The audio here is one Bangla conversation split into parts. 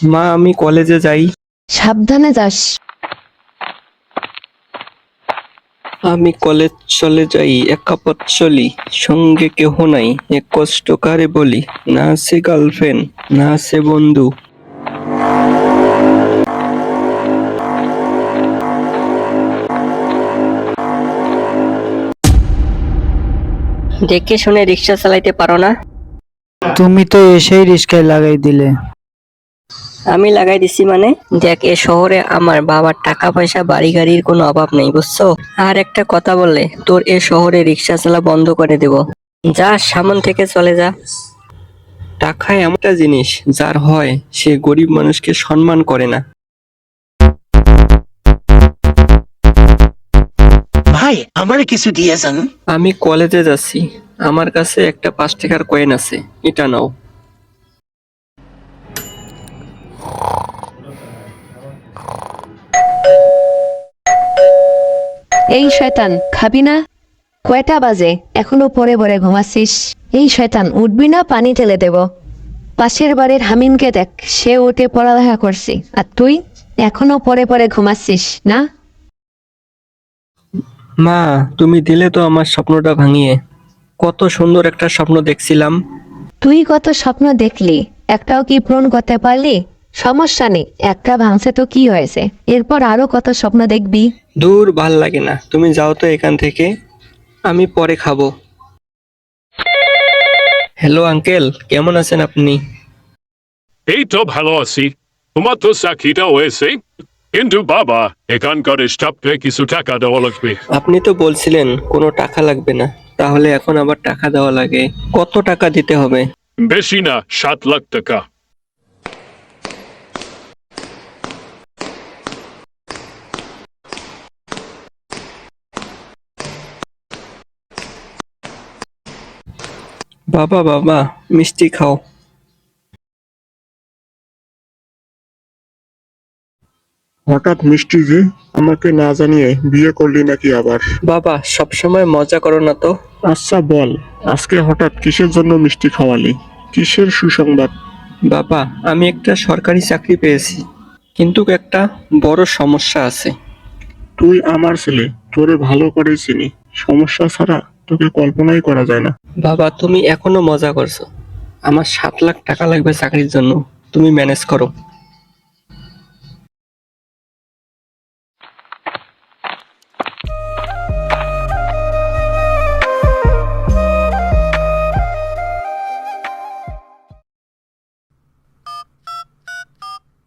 মা, আমি কলেজে যাই। সাবধানে যাস। আমি কলেজ চলে যাই, একা পথ চলি, সঙ্গে কেহ নাই, এক কষ্ট কারে বলি। না আছে গার্লফ্রেন্ড, না আছে বন্ধু। দেখে শুনে রিক্সা চালাইতে পারো না? তুমি তো এসেই রিস্কায় লাগাই দিলে। আমি লাগাই দিছি মানে? দেখ, এ শহরে আমার বাবার টাকা পয়সা বাড়ি গাড়ির কোনো অভাব নেই, বুঝছো? আর একটা কথা বললে তোর এ শহরে রিক্সা চালা বন্ধ করে দেব। যা, সামন থেকে চলে যা। টাকা এমন একটা জিনিস, যার হয় সে গরিব মানুষকে সম্মান করে না। ভাই, আমারে কিছু দিয়ে যান। আমি কলেজে যাচ্ছি, আমার কাছে একটা 5 টাকার কয়েন আছে, এটা নাও। এই শয়তান, খাবি না? কয়টা বাজে, এখনো পরে পরে ঘুমাচ্ছিস? এই শয়তান, উঠবি না? পানি ঢেলে দেব। পাশের বাড়ির হামিমকে দেখ, সে উঠে পড়ালেখা করছে, আর তুই এখনো পরে পরে ঘুমাচ্ছিস না? মা, তুমি দিলে তো আমার স্বপ্নটা ভাঙিয়ে। কত সুন্দর একটা স্বপ্ন দেখছিলাম। তুই কত স্বপ্ন দেখলি, একটাও কি পূরণ করতে পারলি? সমস্যা নেই, একটা ভাঙছে তো কি হয়েছে, এরপর আরো কত স্বপ্ন দেখবি। দূর, ভাল লাগে না, তুমি যাও তো এখান থেকে, আমি পরে খাবো। হ্যালো আঙ্কেল, কেমন আছেন আপনি? এই তো ভালো আছি। তোমার তো চাকরিটা হয়েছে, কিন্তু বাবা, এখানকার স্টাফকে কিছু টাকা দেওয়া লাগবে। আপনি তো বলছিলেন কোনো টাকা লাগবে না, তাহলে এখন আবার টাকা দেওয়া লাগে। কত টাকা দিতে হবে? বেশি না, 7 লাখ টাকা। বাবা বাবা, মিষ্টি খাও। হঠাৎ মিষ্টি যে, আমাকে না জানিয়ে বিয়ে করলি নাকি আবার? বাবা, সবসময় মজা করো না তো। আচ্ছা বল, আজকে হঠাৎ কিসের জন্য মিষ্টি খাওয়ালি? কিসের সুসংবাদ? বাবা, আমি একটা সরকারি চাকরি পেয়েছি, কিন্তু একটা বড় সমস্যা আছে। তুই আমার ছেলে, তোরে ভালো করে চিনি। সমস্যা ছাড়া তোকে কল্পনাই করা যায় না। বাবা, তুমি এখনো মজা করছো। আমার 7 লাখ টাকা লাগবে চাকরির জন্য, তুমি ম্যানেজ করো।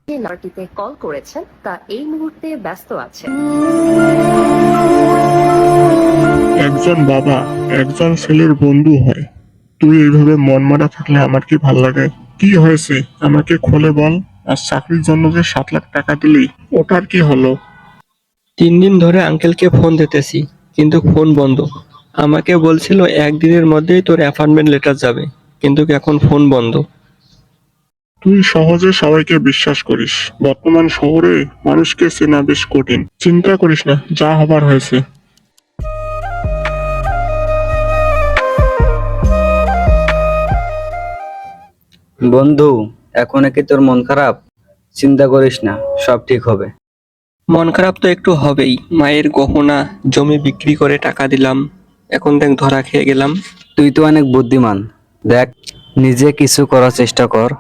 যে নাম্বারটিতে কল করেছেন তা এই মুহূর্তে ব্যস্ত আছে। একজন বাবা একজন ছেলের বন্ধু হয়, তুই এইভাবে মন মারা থাকলে আমার কি ভাল লাগে? কি হয়েছে আমাকে খুলে বল। আর চাকরির জন্য যে 7 লাখ টাকা দিলি, ওটার কি হলো? 3 দিন ধরে আঙ্কেলকে ফোন দিতেছি, কিন্তু ফোন বন্ধ। আমাকে বলছিল 1 দিনের মধ্যেই তোর অ্যাপয়েন্টমেন্ট লেটার যাবে, কিন্তু এখন ফোন বন্ধ। তুই সহজে সবাইকে বিশ্বাস করিস। বর্তমান শহরে মানুষকে চেনা বেশ কঠিন। চিন্তা করিস না, যা হবার হয়েছে। বন্ধু, এখন কি তোর মন খারাপ? চিন্তা করিস না, সব ঠিক হবে। মন খারাপ তো একটু হবেই, মায়ের গহনা জমি বিক্রি করে টাকা দিলাম, এখন দেখ ধরা খেয়ে গেলাম। তুই তো অনেক বুদ্ধিমান, দেখ নিজে কিছু করার চেষ্টা কর।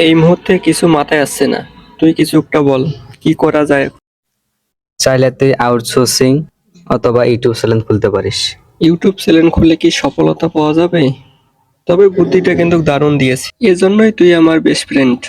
এই মুহূর্তে কিছু মাথায় আসছে না, তুই কিছু একটা বল, কি করা যায়? চাইলে তুই আউটসোর্সিং অথবা ইউটিউব চ্যানেল খুলতে পারিস। ইউটিউব চ্যানেল খুলে কি সফলতা পাওয়া যাবে? তবে বুদ্ধিটা কিন্তু দারুণ দিয়েছি, এজন্যই তুই আমার বেস্ট ফ্রেন্ড।